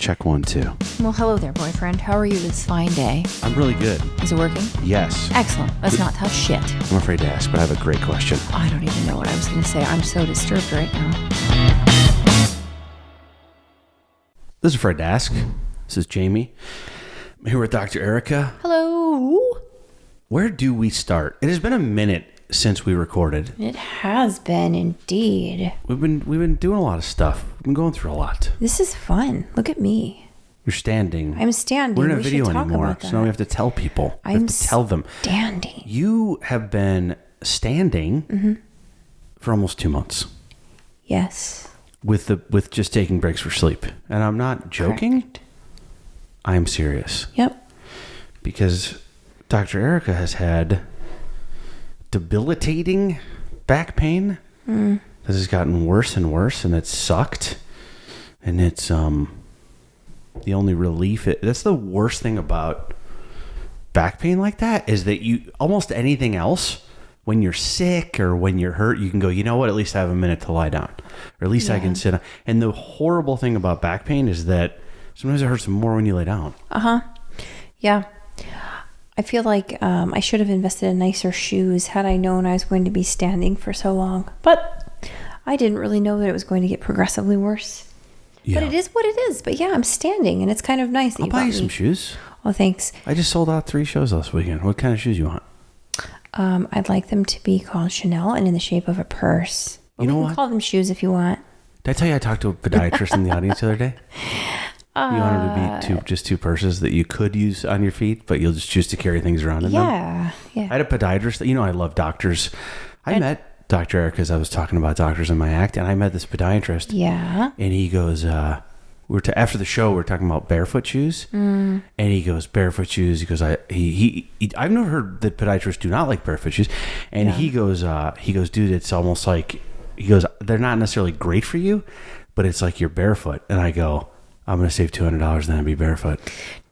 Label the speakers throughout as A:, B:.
A: Check 1, 2.
B: Well, hello there, boyfriend. How are you this fine day?
A: I'm really good.
B: Is it working?
A: Yes.
B: Excellent. Let's not touch shit.
A: I'm afraid to ask, but I have a great question.
B: I don't even know what I was going to say. I'm so disturbed right now.
A: This is Afraid to Ask. This is Jamie. I'm here with Dr. Erika.
B: Hello.
A: Where do we start? It has been a minute since we recorded.
B: It has been indeed.
A: We've been doing a lot of stuff. We've been going through a lot.
B: This is fun. Look at me.
A: You're standing.
B: I'm standing.
A: We're in a
B: We
A: video
B: should talk
A: anymore,
B: about that.
A: so now we have to tell people. We have to tell them.
B: Standing.
A: You have been standing for almost 2 months.
B: Yes.
A: With just taking breaks for sleep. And I'm not joking.
B: Correct.
A: I am serious.
B: Yep.
A: Because Dr. Erika has had debilitating back pain that has gotten worse and worse, and it's sucked. And it's the only relief. That's the worst thing about back pain like that, is that you almost anything else, when you're sick or when you're hurt, you can go, you know what, at least I have a minute to lie down, or at least I can sit down. And the horrible thing about back pain is that sometimes it hurts more when you lay down.
B: Yeah. I feel like I should have invested in nicer shoes had I known I was going to be standing for so long. But I didn't really know that it was going to get progressively worse.
A: Yeah.
B: But it is what it is. But yeah, I'm standing, and it's kind of nice that
A: I'll
B: you
A: buy
B: bought
A: you
B: me.
A: some shoes.
B: Oh, thanks.
A: I just sold out 3 shows last weekend. What kind of shoes you want?
B: I'd like them to be called Chanel and in the shape of a purse. But
A: You know
B: we can
A: what?
B: call them shoes if you want.
A: Did I tell you I talked to a podiatrist in the audience the other day? You wanted to be just two purses that you could use on your feet, but you'll just choose to carry things around in them.
B: Yeah.
A: I had a podiatrist. You know, I love doctors. I met Dr. Erika as I was talking about doctors in my act, and I met this podiatrist.
B: Yeah.
A: And he goes, after the show, we were talking about barefoot shoes. And he goes, barefoot shoes. He goes, I've never heard that podiatrists do not like barefoot shoes. And he goes, dude, it's almost like, he goes, they're not necessarily great for you, but it's like you're barefoot. And I go, I'm going to save $200 then and be barefoot.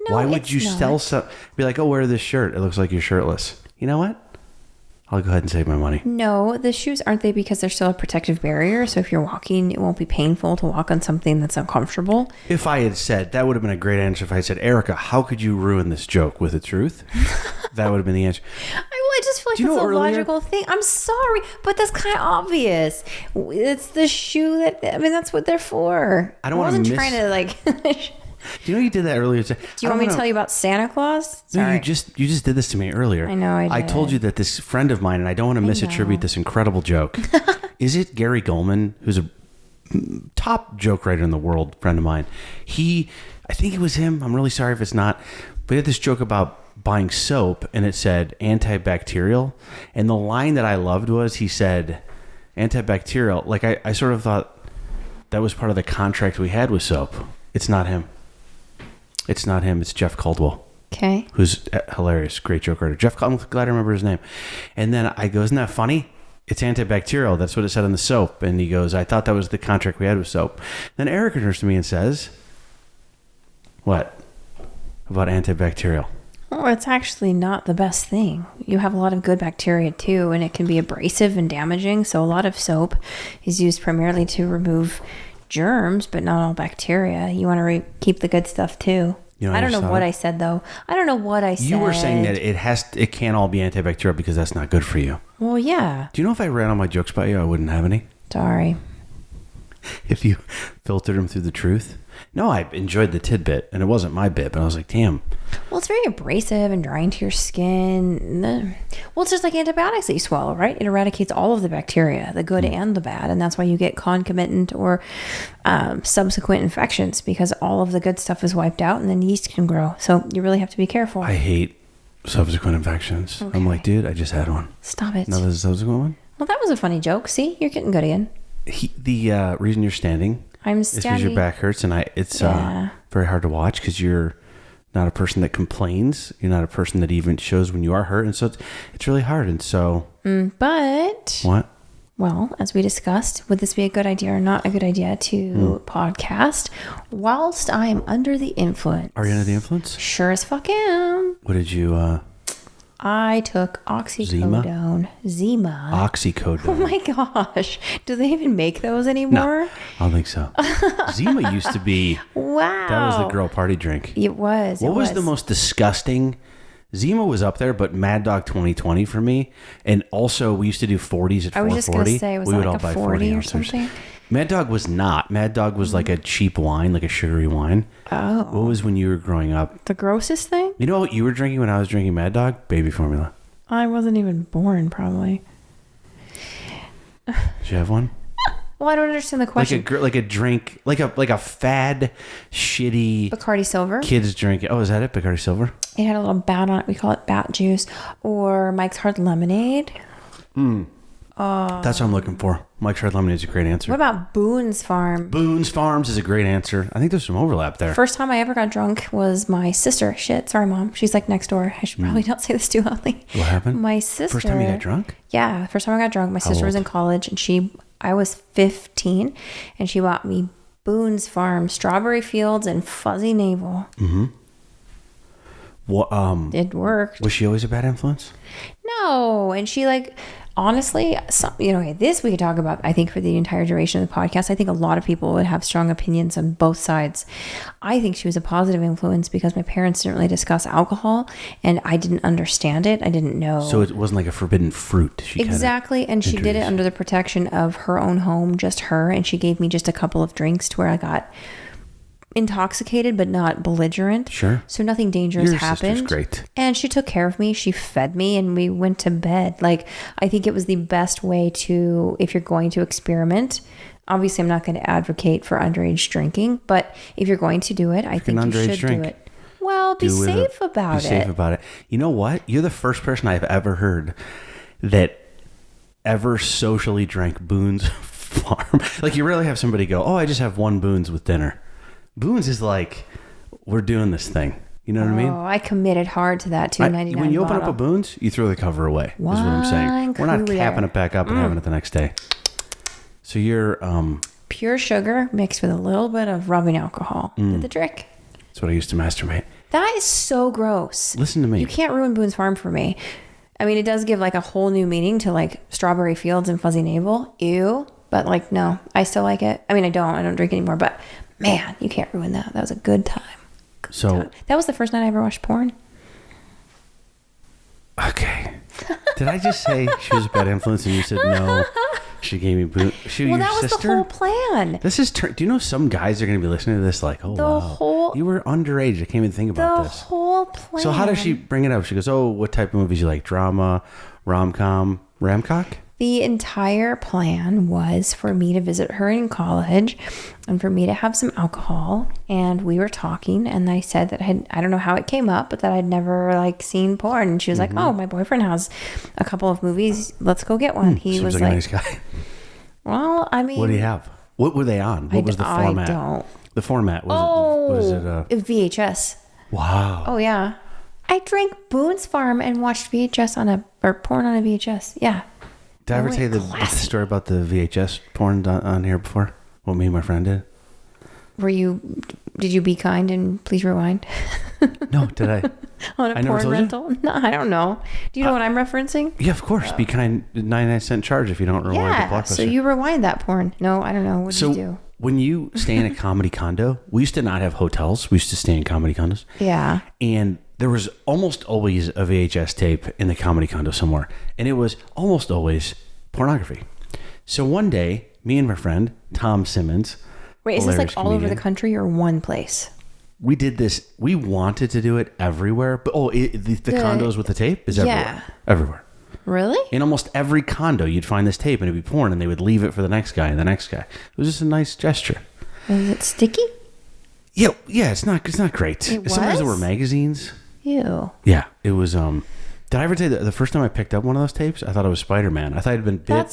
B: No,
A: Why would
B: it's
A: you
B: not.
A: be like, oh, wear this shirt. It looks like you're shirtless. You know what? I'll go ahead and save my money.
B: No, the shoes aren't they because they're still a protective barrier. So if you're walking, it won't be painful to walk on something that's uncomfortable.
A: If I had said, that would have been a great answer. If I had said, Erika, how could you ruin this joke with the truth? That would have been the answer.
B: I just feel like
A: Do you
B: it's
A: know
B: a
A: earlier-
B: logical thing. I'm sorry, but that's kind of obvious. It's the shoe that's what they're for.
A: I don't wanna
B: wasn't
A: miss-
B: trying to like.
A: Do you know you did that earlier?
B: Do you want me to tell you about Santa Claus?
A: No,
B: Sorry.
A: you just did this to me earlier.
B: I know I
A: I
B: did.
A: told you that this friend of mine, and I don't want to misattribute this incredible joke. Is it Gary Goldman, who's a top joke writer in the world, friend of mine? I think it was him. I'm really sorry if it's not. But he had this joke about buying soap, and it said antibacterial. And the line that I loved was, he said antibacterial. Like I sort of thought that was part of the contract we had with soap. It's not him. It's not him. It's Jeff Caldwell.
B: Okay.
A: Who's hilarious, great joke writer. Jeff, I'm glad I remember his name. And then I go, isn't that funny? It's antibacterial. That's what it said on the soap. And he goes, I thought that was the contract we had with soap. Then Erika turns to me and says, what about antibacterial?
B: Well, it's actually not the best thing. You have a lot of good bacteria too, and it can be abrasive and damaging. So a lot of soap is used primarily to remove germs, but not all bacteria. You want to keep the good stuff too. I don't know what I said though. I don't know what I said.
A: You were saying that it can't all be antibacterial because that's not good for you.
B: Well, yeah.
A: Do you know if I ran all my jokes about you, I wouldn't have any?
B: Sorry.
A: If you filtered them through the truth? No, I enjoyed the tidbit, and it wasn't my bit, but I was like, damn.
B: Well, it's very abrasive and drying to your skin. Well, it's just like antibiotics that you swallow, right? It eradicates all of the bacteria, the good and the bad, and that's why you get concomitant or subsequent infections, because all of the good stuff is wiped out, and then yeast can grow. So you really have to be careful.
A: I hate subsequent infections. Okay. I'm like, dude, I just had one.
B: Stop it.
A: Another subsequent one?
B: Well, that was a funny joke. See, you're getting good again.
A: The reason you're standing is because your back hurts, and it's very hard to watch because you're not a person that complains. You're not a person that even shows when you are hurt, and so it's really hard. And so,
B: but
A: what?
B: Well, as we discussed, would this be a good idea or not a good idea to podcast whilst I'm under the influence?
A: Are you under the influence?
B: Sure as fuck am.
A: What did you?
B: I took oxycodone. Zima.
A: Oxycodone.
B: Oh my gosh. Do they even make those anymore?
A: No, I don't think so. Zima used to be...
B: Wow.
A: That was the girl party drink.
B: It was.
A: What was the most disgusting... Zima was up there, but Mad Dog 2020 for me. And also, we used to do 40s at 440.
B: I was just going to say, was it like a 40 or something?
A: Mad Dog was not. Mad Dog was like a cheap wine, like a sugary wine.
B: Oh.
A: What was when you were growing up?
B: The grossest thing?
A: You know what you were drinking when I was drinking Mad Dog? Baby formula.
B: I wasn't even born, probably.
A: Did you have one?
B: Well, I don't understand the question.
A: Like a drink, like a fad, shitty...
B: Bacardi Silver.
A: Kids drink. Oh, is that it? Bacardi Silver?
B: It had a little bat on it. We call it bat juice. Or Mike's Hard Lemonade.
A: That's what I'm looking for. Mike's Hard Lemonade is a great answer.
B: What about Boone's Farm?
A: Boone's Farms is a great answer. I think there's some overlap there.
B: First time I ever got drunk was my sister. Shit, sorry, Mom. She's like next door. I should probably not say this too loudly.
A: What happened?
B: My sister.
A: First time you got drunk?
B: Yeah, first time I got drunk. My sister was in college, and I was 15, and she bought me Boone's Farm, Strawberry Fields, and Fuzzy Navel.
A: Mm-hmm. What?
B: It worked.
A: Was she always a bad influence?
B: No, and she honestly, this we could talk about, I think, for the entire duration of the podcast. I think a lot of people would have strong opinions on both sides. I think she was a positive influence because my parents didn't really discuss alcohol, and I didn't understand it. I didn't know.
A: So it wasn't like a forbidden fruit.
B: Exactly, and she did it under the protection of her own home, just her, and she gave me just a couple of drinks to where I got intoxicated but not belligerent.
A: Sure.
B: So nothing dangerous happened.
A: Sister's great.
B: And she took care of me. She fed me and we went to bed. I think it was the best way to, if you're going to experiment. Obviously, I'm not going to advocate for underage drinking, but if you're going to do it, I think you should do it. Well, be safe about it.
A: Be safe about it. You know what? You're the first person I've ever heard that ever socially drank Boone's Farm. You rarely have somebody go, "Oh, I just have one Boone's with dinner." Boone's is like, we're doing this thing. You know what I mean?
B: Oh, I committed hard to that $2.99
A: when you open up a Boone's, you throw the cover away. Is what I'm saying. We're not capping it back up and having it the next day. So you're
B: pure sugar mixed with a little bit of rubbing alcohol. Did the trick.
A: That's what I used to masturbate.
B: That is so gross.
A: Listen to me.
B: You can't ruin Boone's Farm for me. I mean, it does give a whole new meaning to Strawberry Fields and Fuzzy Navel. Ew. But no, I still like it. I mean, I don't drink anymore, but man, you can't ruin that. That was a good time. That was the first night I ever watched porn.
A: Okay. Did I just say she was a bad influence and you said no? She gave me boot.
B: That was the whole plan.
A: This is. Do you know some guys are going to be listening to this wow, you were underage. I can't even think about this.
B: The whole plan.
A: So how does she bring it up? She goes, "Oh, what type of movies you like? Drama, rom-com, ramcock?"
B: The entire plan was for me to visit her in college and for me to have some alcohol. And we were talking and I said that I don't know how it came up, but that I'd never seen porn. And she was like, "Oh, my boyfriend has a couple of movies. Let's go get one." He was
A: like a nice guy.
B: Well, I mean.
A: What do you have? What were they on? What was the format?
B: I don't.
A: The format. Was it
B: VHS.
A: Wow.
B: Oh, yeah. I drank Boone's Farm and watched VHS or porn on a VHS. Yeah.
A: Did I ever tell you the story about the VHS porn on here before? What me and my friend did?
B: Did you be kind and please rewind?
A: No, did I?
B: On a porn rental? No, I don't know. Do you know what I'm referencing?
A: Yeah, of course. Be kind, 99-cent charge if you don't rewind the Blockbuster.
B: So you rewind that porn. No, I don't know. What did you do?
A: When you stay in a comedy condo, we used to not have hotels. We used to stay in comedy condos.
B: Yeah.
A: And there was almost always a VHS tape in the comedy condo somewhere. And it was almost always pornography. So one day, me and my friend, Tom Simmons.
B: Wait, is this all over the country or one place?
A: We did this. We wanted to do it everywhere. But the condos with the tape is everywhere.
B: Yeah.
A: Everywhere.
B: Really?
A: In almost every condo, you'd find this tape and it'd be porn and they would leave it for the next guy and the next guy. It was just a nice gesture.
B: Was it sticky?
A: Yeah, it's not great. Sometimes there were magazines.
B: Ew.
A: Yeah, it was. Did I ever tell you that the first time I picked up one of those tapes, I thought it was Spider-Man. I thought I'd been bit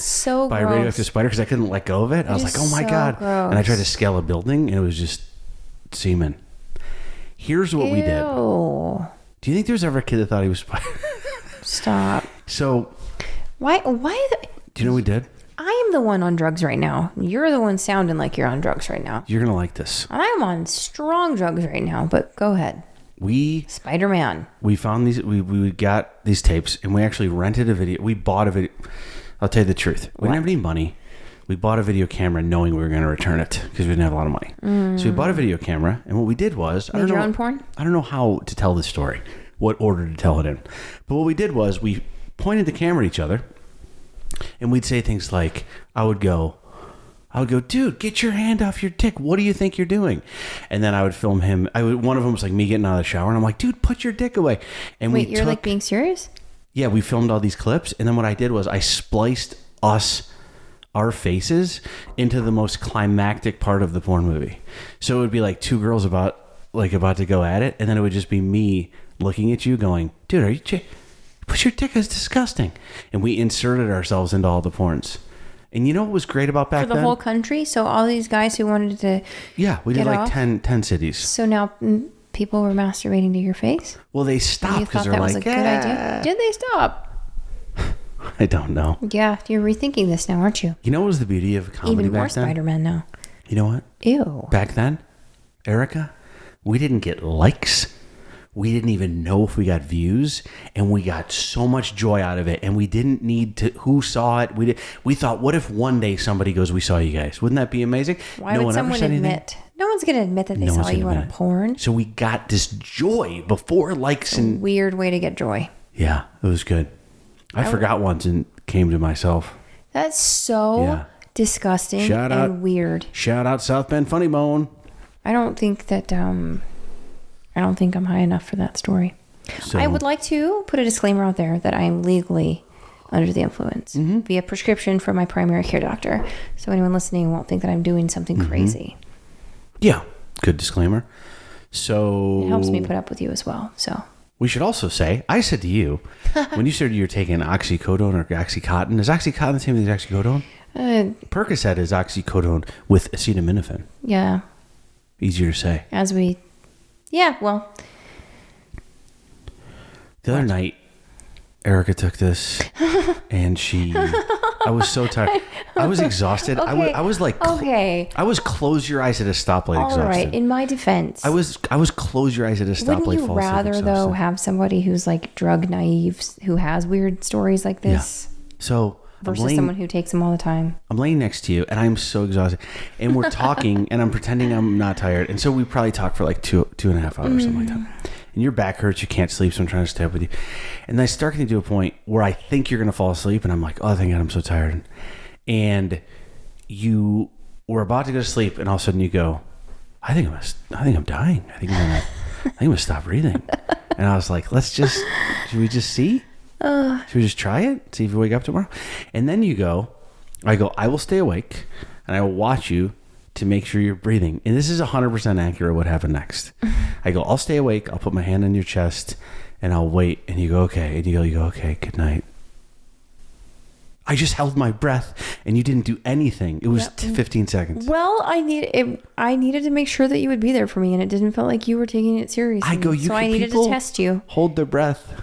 A: by a radioactive spider because I couldn't let go of it. I was like, oh my God.
B: Gross.
A: And I tried to scale a building and it was just semen. Here's what we did. Do you think there was ever a kid that thought he was Spider?
B: Stop.
A: So.
B: Why?
A: Do you know what we did?
B: I am the one on drugs right now. You're the one sounding like you're on drugs right now.
A: You're going to like this.
B: I am on strong drugs right now, but go ahead. Spider-Man.
A: We found these. We got these tapes, and we actually rented a video. We bought a video. I'll tell you the truth. We didn't have any money. We bought a video camera knowing we were going to return it because we didn't have a lot of money. So we bought a video camera, and what we did was...
B: Made your own porn?
A: I don't know how to tell this story, what order to tell it in. But what we did was we pointed the camera at each other, and we'd say things like, I would go, dude, get your hand off your dick. What do you think you're doing? And then I would film him. One of them was like me getting out of the shower, and I'm like, dude, put your dick away. And
B: Wait, you're like being serious?
A: Yeah, we filmed all these clips, and then what I did was I spliced our faces into the most climactic part of the porn movie. So it would be like two girls about to go at it, and then it would just be me looking at you going, dude, are you put your dick, is disgusting. And we inserted ourselves into all the porns. And you know what was great about back then?
B: For the whole country? So all these guys who wanted to
A: Yeah, we did like 10 cities.
B: So now people were masturbating to your face?
A: Well, they stopped because they're
B: that
A: like,
B: was a good idea. Did they stop?
A: I don't know.
B: Yeah, you're rethinking this now, aren't you?
A: You know what was the beauty of comedy
B: Even more
A: back then?
B: Spider-Man now.
A: You know what?
B: Ew.
A: Back then, Erika, we didn't get likes. We didn't even know if we got views, and we got so much joy out of it, and we didn't need to who saw it. We thought, what if one day somebody goes, we saw you guys? Wouldn't that be amazing?
B: Why would someone admit? No one's going to admit that they saw you on a porn.
A: So we got this joy before likes and...
B: Weird way to get joy.
A: Yeah, it was good. I forgot once and came to myself.
B: That's so disgusting and weird.
A: Shout out South Bend Funny Bone.
B: I don't think that... I don't think I'm high enough for that story. So, I would like to put a disclaimer out there that I am legally under the influence via prescription from my primary care doctor. So anyone listening won't think that I'm doing something crazy.
A: Yeah, good disclaimer. So
B: it helps me put up with you as well. So
A: we should also say, I said to you, when you said you were taking oxycodone or Oxycontin, is Oxycontin the same as Oxycodone? Percocet is oxycodone with acetaminophen.
B: Yeah.
A: Easier to say.
B: Yeah, well.
A: The other night, Erika took this, and I was so tired. I was exhausted.
B: Okay.
A: I was like,
B: okay.
A: I was close your eyes at a stoplight exhausted.
B: All right, in my defense.
A: I was close your eyes at a stoplight.
B: Wouldn't you rather, though, have somebody who's like drug naive, who has weird stories like this?
A: Yeah. So
B: versus someone who takes them all the time.
A: I'm laying next to you, and I'm so exhausted. And we're talking, and I'm pretending I'm not tired. And so we probably talk for like 2.5 hours, something like that. And your back hurts, you can't sleep, so I'm trying to stay up with you. And I start getting to a point where I think you're going to fall asleep, and I'm like, oh, thank God, I'm so tired. And you were about to go to sleep, and all of a sudden you go, I think I'm dying. I think I'm going to stop breathing. And I was like, should we just see? Should we just try it? See if we wake up tomorrow? And then I go, I will stay awake and I will watch you to make sure you're breathing. And this is 100% accurate what happened next. I go, I'll stay awake. I'll put my hand on your chest and I'll wait. And you go, okay. And you go, okay, good night. I just held my breath and you didn't do anything. It was 15 seconds.
B: Well, I needed to make sure that you would be there for me, and it didn't feel like you were taking it seriously. I needed to test you.
A: Hold their breath.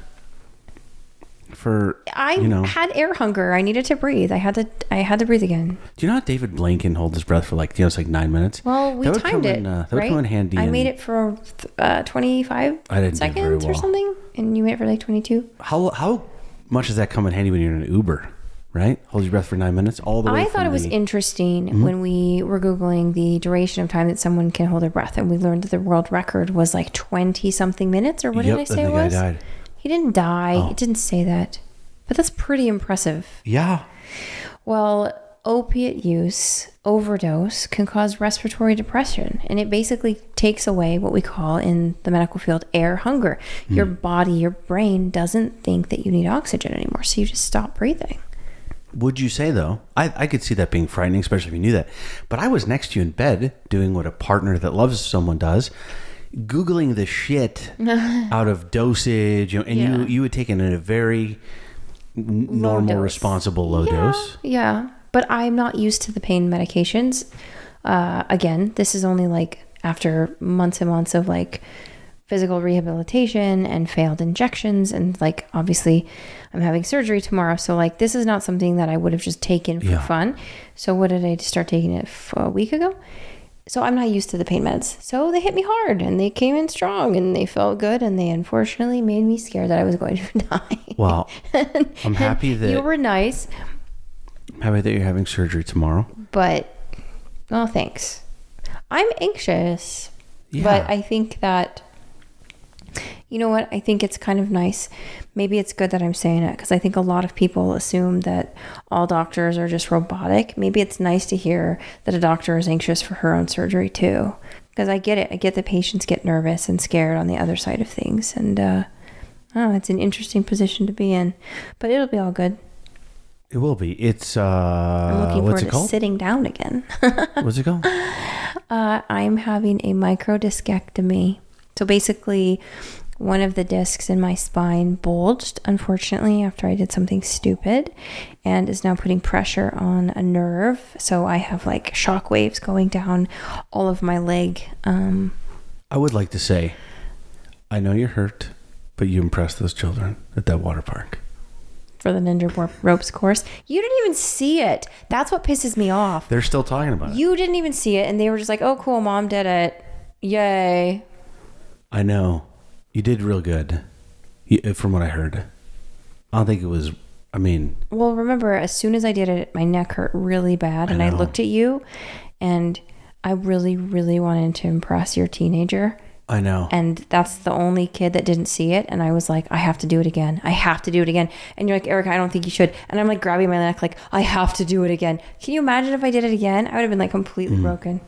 B: I had air hunger. I needed to breathe. I had to breathe again.
A: Do you know how David Blaine can hold his breath for it's like 9 minutes?
B: Well, we timed it.
A: That would come in handy.
B: I made it for 25 seconds or something, and you made it for like 22.
A: How much does that come in handy when you're in an Uber? Right? Hold your breath for 9 minutes all the way.
B: I thought it was interesting when we were Googling the duration of time that someone can hold their breath, and we learned that the world record was like 20 something minutes, or what did I say it was? Guy died. He didn't die. Oh. It didn't say that. But that's pretty impressive.
A: Yeah.
B: Well, opiate use, overdose, can cause respiratory depression. And it basically takes away what we call in the medical field air hunger. Your body, your brain doesn't think that you need oxygen anymore. So you just stop breathing.
A: Would you say, though, I could see that being frightening, especially if you knew that. But I was next to you in bed doing what a partner that loves someone does, Googling the shit out of dosage. And you would take it in a very normal, responsible low dose.
B: Yeah. But I'm not used to the pain medications. Again, this is only like after months and months of like physical rehabilitation and failed injections, and like obviously I'm having surgery tomorrow, so like this is not something that I would have just taken for fun. So what did I start taking it a week ago? So I'm not used to the pain meds. So they hit me hard and they came in strong and they felt good and they unfortunately made me scared that I was going to die.
A: Well, I'm happy that
B: you were nice.
A: I'm happy that you're having surgery tomorrow.
B: But, oh, thanks. I'm anxious.
A: Yeah.
B: But I think that, you know what? I think it's kind of nice. Maybe it's good that I'm saying it because I think a lot of people assume that all doctors are just robotic. Maybe it's nice to hear that a doctor is anxious for her own surgery too. Because I get it. I get that patients get nervous and scared on the other side of things. And, it's an interesting position to be in. But it'll be all good.
A: It will be. It's,
B: I'm looking
A: what's
B: forward
A: it
B: to
A: called?
B: sitting down again.
A: What's it called?
B: I'm having a microdiscectomy. So basically, one of the discs in my spine bulged, unfortunately, after I did something stupid, and is now putting pressure on a nerve. So I have like shock waves going down all of my leg.
A: I would like to say, I know you're hurt, but you impressed those children at that water park.
B: For the ninja ropes course. You didn't even see it. That's what pisses me off.
A: They're still talking about it.
B: You didn't even see it, and they were just like, oh, cool, mom did it. Yay.
A: I know. You did real good, from what I heard. I don't think it was,
B: Well, remember, as soon as I did it, my neck hurt really bad, and I looked at you, and I really, really wanted to impress your teenager.
A: I know.
B: And that's the only kid that didn't see it. And I was like, I have to do it again. I have to do it again. And you're like, Erika, I don't think you should. And I'm like grabbing my neck like, I have to do it again. Can you imagine if I did it again? I would have been like completely broken.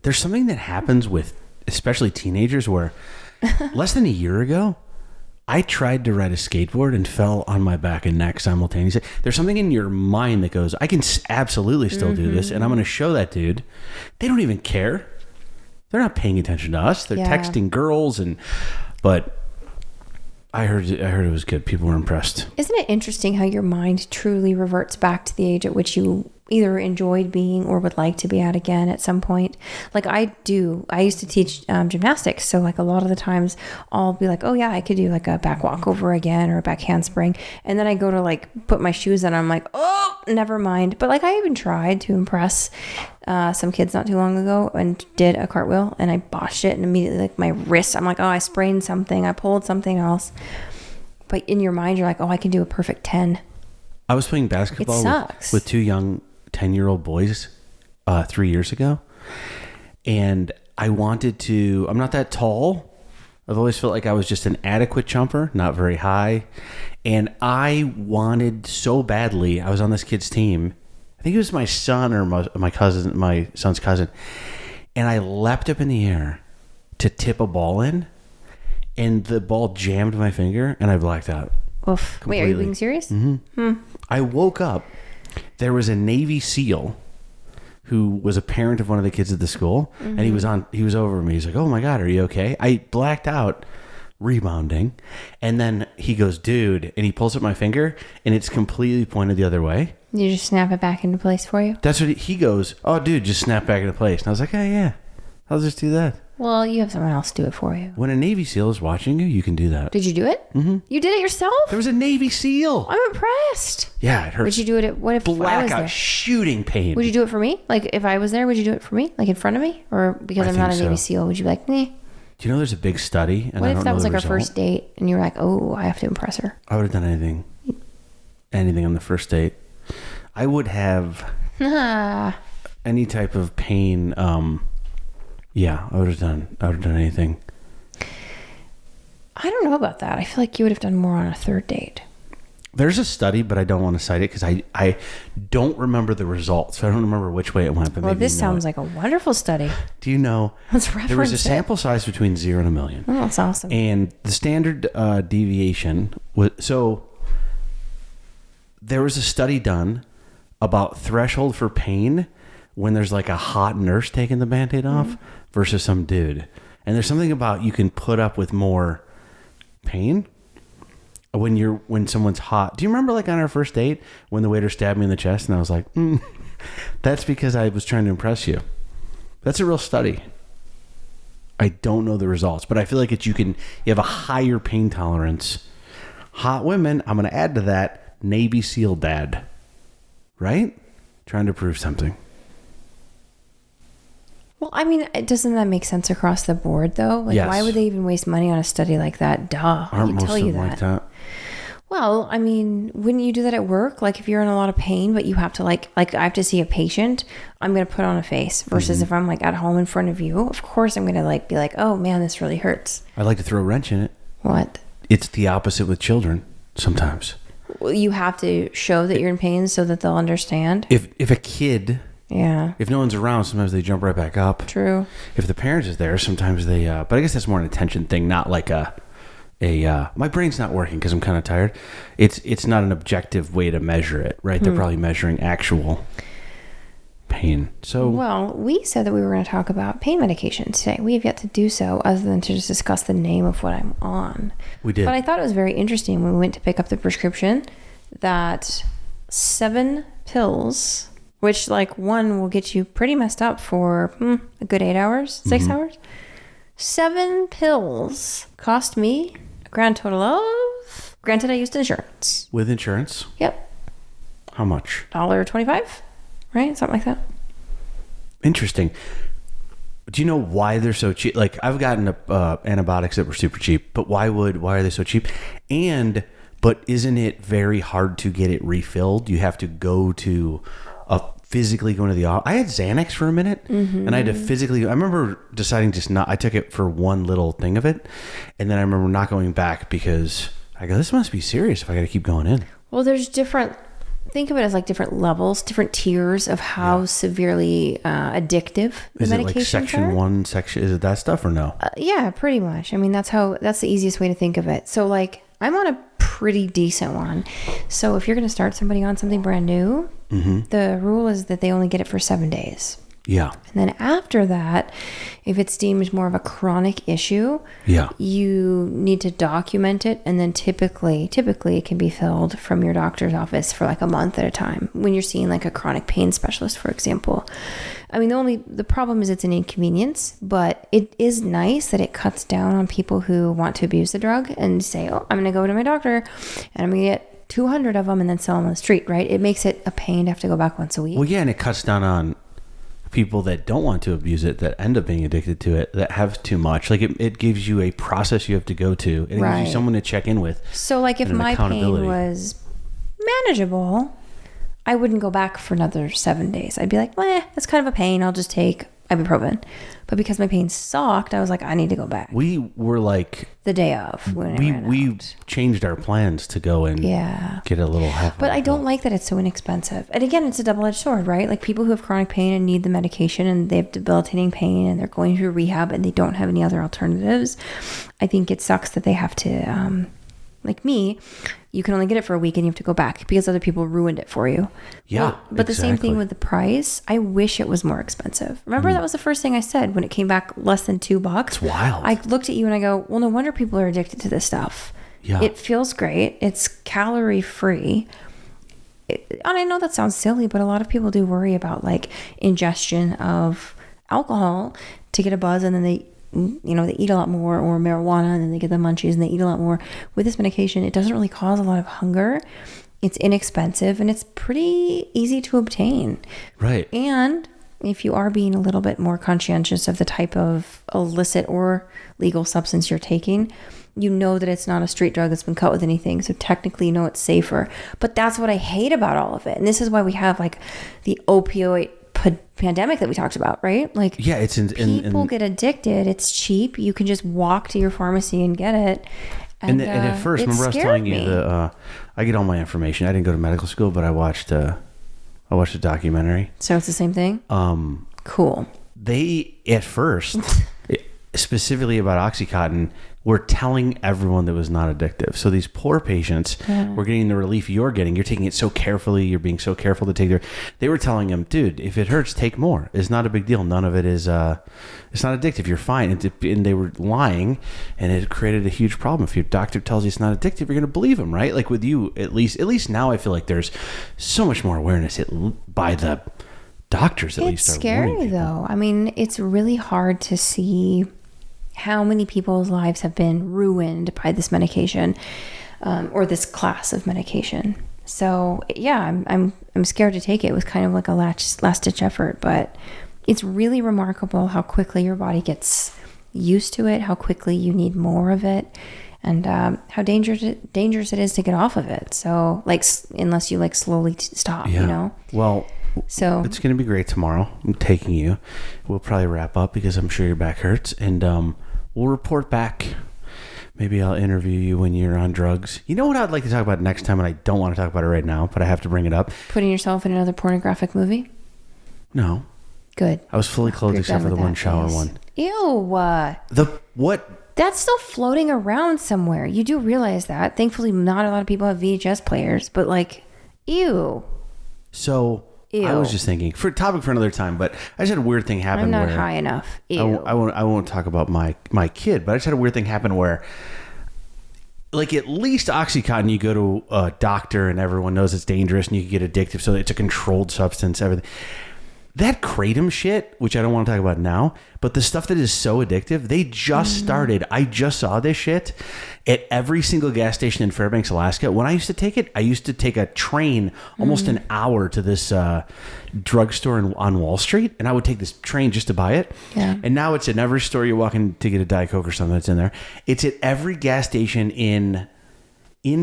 A: There's something that happens with especially teenagers where less than a year ago, I tried to ride a skateboard and fell on my back and neck simultaneously. There's something in your mind that goes, I can absolutely still do this. And I'm going to show that dude. They don't even care. They're not paying attention to us. They're texting girls, but I heard it was good. People were impressed. Isn't
B: it interesting how your mind truly reverts back to the age at which you either enjoyed being or would like to be at again at some point? Like I used to teach gymnastics. So like a lot of the times I'll be like, oh yeah, I could do like a back walkover again or a back handspring. And then I go to like put my shoes on. I'm like, oh, never mind. But like I even tried to impress some kids not too long ago and did a cartwheel and I botched it and immediately like my wrist, I'm like, oh, I sprained something. I pulled something else. But in your mind, you're like, oh, I can do a perfect 10.
A: I was playing basketball with two young 10-year-old boys 3 years ago. And I wanted to, I'm not that tall. I've always felt like I was just an adequate jumper, not very high. And I wanted so badly, I was on this kid's team. I think it was my son or my son's cousin. And I leapt up in the air to tip a ball in. And the ball jammed my finger and I blacked out.
B: Oof. Completely. Wait, are you being serious?
A: Mm-hmm. I woke up. There was a Navy SEAL who was a parent of one of the kids at the school. Mm-hmm. And he was over me. He's like, oh my God, are you okay? I blacked out rebounding. And then he goes, dude, and he pulls up my finger and it's completely pointed the other way.
B: You just snap it back into place for you?
A: That's what he goes, oh dude, just snap back into place. And I was like, oh yeah, I'll just do that.
B: Well, you have someone else do it for you.
A: When a Navy SEAL is watching you, you can do that.
B: Did you do it?
A: Mm-hmm.
B: You did it yourself?
A: There was a Navy SEAL.
B: I'm impressed.
A: Yeah, it hurts.
B: Would you do it? What if I was there?
A: Blackout shooting pain.
B: Would you do it for me? Like if I was there, would you do it for me? Like in front of me? Or because I'm not a Navy SEAL, would you be like, nah?
A: Do you know there's a big study? And
B: what
A: I
B: if
A: don't
B: that
A: know
B: was
A: the
B: like
A: result.
B: our first date and you were like, oh, I have to impress her?
A: I would have done anything. Anything on the first date. I would have any type of pain. Yeah, I would have done anything.
B: I don't know about that. I feel like you would have done more on a third date.
A: There's a study, but I don't want to cite it because I don't remember the results. I don't remember which way it went. But
B: well, this sounds like a wonderful study.
A: Do you know?
B: Let's reference
A: there was a sample size between 0 and 1 million.
B: Oh, that's awesome.
A: And the standard deviation was so. There was a study done about threshold for pain when there's like a hot nurse taking the Band-Aid off versus some dude. And there's something about you can put up with more pain when someone's hot. Do you remember like on our first date when the waiter stabbed me in the chest and I was like, that's because I was trying to impress you. That's a real study. I don't know the results, but I feel like you have a higher pain tolerance. Hot women, I'm going to add to that, Navy SEAL dad. Right? Trying to prove something.
B: Well, I mean, doesn't that make sense across the board, though? Like,
A: Yes.
B: why would they even waste money on a study like that? Duh. I
A: Aren't
B: can
A: most
B: tell
A: of
B: you
A: them like that?
B: Well, I mean, wouldn't you do that at work? Like, if you're in a lot of pain, but you have to like I have to see a patient, I'm going to put on a face versus if I'm like at home in front of you, of course I'm going to like be like, oh man, this really hurts.
A: I'd like to throw a wrench in it.
B: What?
A: It's the opposite with children sometimes.
B: Well, you have to show that you're in pain so that they'll understand.
A: If a kid,
B: Yeah.
A: if no one's around, sometimes they jump right back up.
B: True.
A: If the parent is there, sometimes they, but I guess that's more an attention thing, not like my brain's not working because I'm kind of tired. It's not an objective way to measure it, right? They're probably measuring actual pain. So,
B: Well, we said that we were going to talk about pain medication today. We have yet to do so other than to just discuss the name of what I'm on.
A: we did.
B: But I thought it was very interesting when we went to pick up the prescription that 7 pills, which like one will get you pretty messed up for a good 8 hours, 6 hours. 7 pills cost me a grand total of, granted I used insurance.
A: With insurance,
B: Yep.
A: how much?
B: $1.25, right? Something like that.
A: Interesting. Do you know why they're so cheap? Like I've gotten antibiotics that were super cheap, but why are they so cheap? But isn't it very hard to get it refilled? You have to go to physically go into the office. I had Xanax for a minute and I had to physically, I remember deciding I took it for one little thing of it. And then I remember not going back because I go, this must be serious if I got to keep going in.
B: Well, there's think of it as like different levels, different tiers of how severely addictive the
A: Is it
B: medications
A: like section
B: are.
A: 1, section, is it that stuff or no?
B: Yeah, pretty much. I mean, that's the easiest way to think of it. So like I'm on a pretty decent one. So if you're going to start somebody on something brand new, the rule is that they only get it for 7 days.
A: Yeah.
B: And then after that, if it's deemed more of a chronic issue, you need to document it. And then typically it can be filled from your doctor's office for like a month at a time when you're seeing like a chronic pain specialist, for example. I mean, the problem is it's an inconvenience, but it is nice that it cuts down on people who want to abuse the drug and say, oh, I'm going to go to my doctor and I'm going to get 200 of them and then sell them on the street, right? It makes it a pain to have to go back once a week.
A: Well, yeah, and it cuts down on people that don't want to abuse it, that end up being addicted to it, that have too much. Like it gives you a process you have to go to. It gives you someone to check in with.
B: So like if my pain was manageable, I wouldn't go back for another 7 days. I'd be like, well, that's kind of a pain. I'll just take ibuprofen. But because my pain sucked, I was like, I need to go back.
A: We were like
B: the day of when
A: we changed our plans to go and get a little half.
B: But I don't like that it's so inexpensive. And again, it's a double-edged sword, right? Like people who have chronic pain and need the medication and they have debilitating pain and they're going through rehab and they don't have any other alternatives. I think it sucks that they have to, like me, you can only get it for a week and you have to go back because other people ruined it for you.
A: Yeah.
B: Well, but the same thing with the price. I wish it was more expensive. Remember that was the first thing I said when it came back less than $2.
A: It's wild.
B: I looked at you and I go, well, no wonder people are addicted to this stuff.
A: Yeah.
B: It feels great. It's calorie free. And I know that sounds silly, but a lot of people do worry about like ingestion of alcohol to get a buzz and then they eat a lot more, or marijuana and then they get the munchies and they eat a lot more. With this medication, it doesn't really cause a lot of hunger. It's inexpensive and it's pretty easy to obtain.
A: Right.
B: And if you are being a little bit more conscientious of the type of illicit or legal substance you're taking, you know that it's not a street drug that's been cut with anything. So technically, you know it's safer. But that's what I hate about all of it. And this is why we have like the opioid pandemic that we talked about, right? Like,
A: yeah, it's
B: people get addicted. It's cheap. You can just walk to your pharmacy and get it.
A: And at first, remember I was telling you I get all my information. I didn't go to medical school, but I watched a documentary.
B: So it's the same thing. Cool.
A: They at first, specifically about OxyContin, were telling everyone that it was not addictive. So these poor patients were getting the relief you're getting. You're taking it so carefully. You're being so careful to take they were telling them, dude, if it hurts, take more. It's not a big deal. None of it is, it's not addictive. You're fine. And they were lying, and it created a huge problem. If your doctor tells you it's not addictive, you're going to believe him, right? Like with you, at least now I feel like there's so much more awareness by the doctors, at least.
B: It's scary though. I mean, it's really hard to see how many people's lives have been ruined by this medication, or this class of medication. So yeah, I'm scared to take it. It was kind of like a last ditch effort, but it's really remarkable how quickly your body gets used to it, how quickly you need more of it, and how dangerous it is to get off of it. So, like, unless you like slowly stop, you know.
A: Well,
B: so
A: it's going to be great tomorrow. I'm taking you. We'll probably wrap up because I'm sure your back hurts, and we'll report back. Maybe I'll interview you when you're on drugs. You know what I'd like to talk about next time, and I don't want to talk about it right now, but I have to bring it up.
B: Putting yourself in another pornographic movie?
A: No.
B: Good.
A: I was fully clothed except for the one shower one.
B: Ew.
A: The what?
B: That's still floating around somewhere. You do realize that. Thankfully, not a lot of people have VHS players, but like, ew.
A: So
B: Ew.
A: I was just thinking, for a topic for another time, but I just had a weird thing happen.
B: I'm not
A: where
B: high enough. Ew.
A: I won't talk about my kid, but I just had a weird thing happen where, like, at least Oxycontin, you go to a doctor and everyone knows it's dangerous and you can get addictive, so it's a controlled substance, everything. That kratom shit, which I don't want to talk about now, but the stuff that is so addictive, they just started. I just saw this shit at every single gas station in Fairbanks, Alaska. When I used to take it, I used to take a train almost an hour to this drugstore on Wall Street, and I would take this train just to buy it.
B: Yeah.
A: And now it's in every store you walk in to get a Diet Coke or something that's in there. It's at every gas station in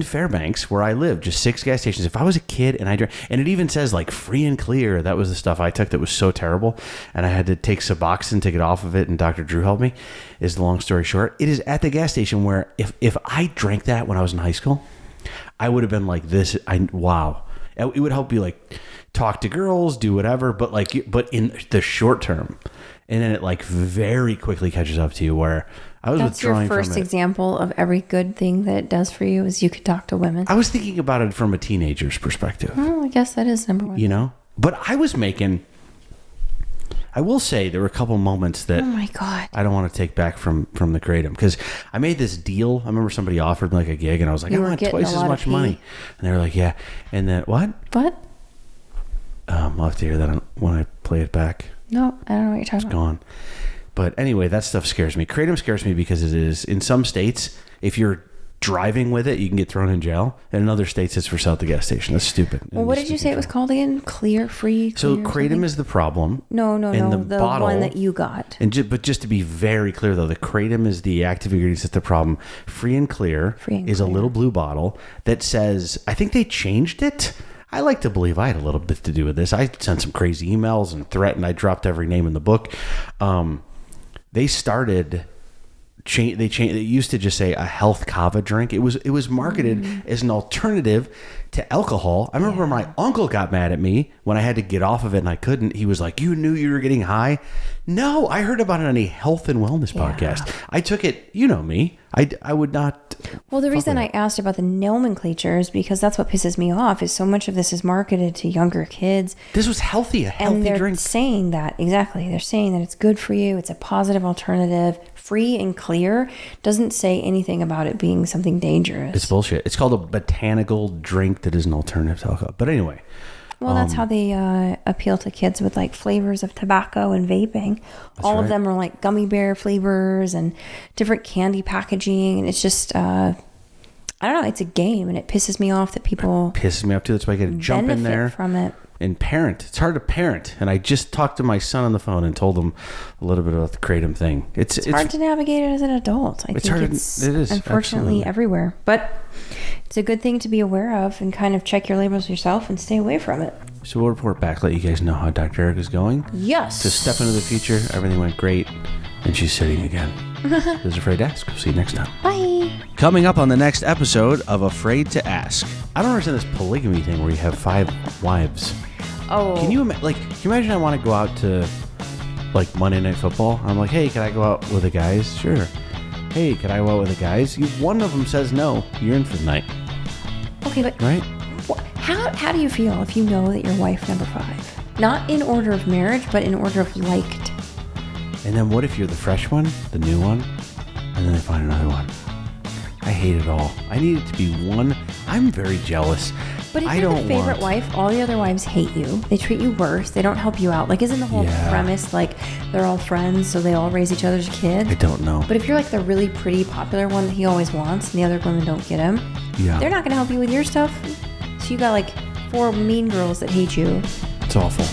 A: Fairbanks, where I live, just 6 gas stations. If I was a kid and I drank, and it even says like free and clear, that was the stuff I took that was so terrible, and I had to take Suboxone to get off of it, and Dr. Drew helped me, is the long story short. It is at the gas station where if I drank that when I was in high school, I would have been like this. Wow. It would help you like talk to girls, do whatever, but in the short term. And then it like very quickly catches up to you where I was withdrawing from it.
B: That's your first example of every good thing that it does for you is you could talk to women.
A: I was thinking about it from a teenager's perspective.
B: Well, I guess that is number one.
A: You know? But I will say there were a couple moments that
B: oh my God,
A: I don't want to take back from the kratom, because I made this deal. I remember somebody offered me like a gig and I was like, I want twice as much money. And they were like, yeah. And then what?
B: What?
A: I'll have to hear that when I play it back.
B: No, I don't know what you're talking about.
A: Gone. But anyway, that stuff scares me. Kratom scares me because it is, in some states, if you're driving with it, you can get thrown in jail. And in other states, it's for sale at the gas station. That's stupid.
B: Well, what did you say it was called again? Clear, free?
A: So kratom is the problem.
B: No. The
A: bottle,
B: one that you got.
A: But just to be very clear, though, the kratom is the active ingredients that's the problem. Free and clear is a little blue bottle that says, I think they changed it. I like to believe I had a little bit to do with this. I sent some crazy emails and threatened. I dropped every name in the book. They started... They changed. It used to just say a health kava drink. It was marketed as an alternative to alcohol. I remember my uncle got mad at me when I had to get off of it and I couldn't. He was like, "You knew you were getting high?" No, I heard about it on a health and wellness podcast. I took it. You know me. I would not.
B: Well, the reason I asked about the nomenclature is because that's what pisses me off. Is so much of this is marketed to younger kids.
A: This was healthy, a healthy
B: and they're
A: drink.
B: Saying that exactly. They're saying that it's good for you. It's a positive alternative. Free and clear doesn't say anything about it being something dangerous.
A: It's bullshit. It's called a botanical drink that is an alternative to alcohol. But anyway.
B: Well, that's how they appeal to kids with like flavors of tobacco and vaping. All of them are like gummy bear flavors and different candy packaging. And it's just, I don't know, it's a game and it pisses me off that people...
A: It pisses me off too. That's why I got to jump in there.
B: From it.
A: And parent. It's hard to parent. And I just talked to my son on the phone and told him a little bit about the kratom thing. It's
B: hard to navigate it as an adult. I think it is unfortunately absolutely everywhere. But it's a good thing to be aware of and kind of check your labels yourself and stay away from it.
A: So we'll report back, let you guys know how Dr. Erika's going.
B: Yes.
A: To step into the future, everything went great. And she's sitting again. Who's Afraid to Ask? We'll see you next time.
B: Bye.
A: Coming up on the next episode of Afraid to Ask. I don't understand this polygamy thing where you have 5 wives.
B: Oh.
A: Can you imagine I want to go out to like Monday Night Football? I'm like, hey, can I go out with the guys? Sure. Hey, can I go out with the guys? One of them says no. You're in for the night.
B: Okay, but...
A: Right?
B: How do you feel if you know that you're wife number 5? Not in order of marriage, but in order of liked.
A: And then what if you're the fresh one, the new one, and then they find another one? I hate it all. I need it to be one. I'm very jealous.
B: But if you're the favorite wife, all the other wives hate you. They treat you worse. They don't help you out. Like, isn't the whole premise like they're all friends, so they all raise each other's kids?
A: I don't know.
B: But if you're like the really pretty, popular one that he always wants, and the other women don't get him, they're not going to help you with your stuff. So you got like 4 mean girls that hate you.
A: It's awful.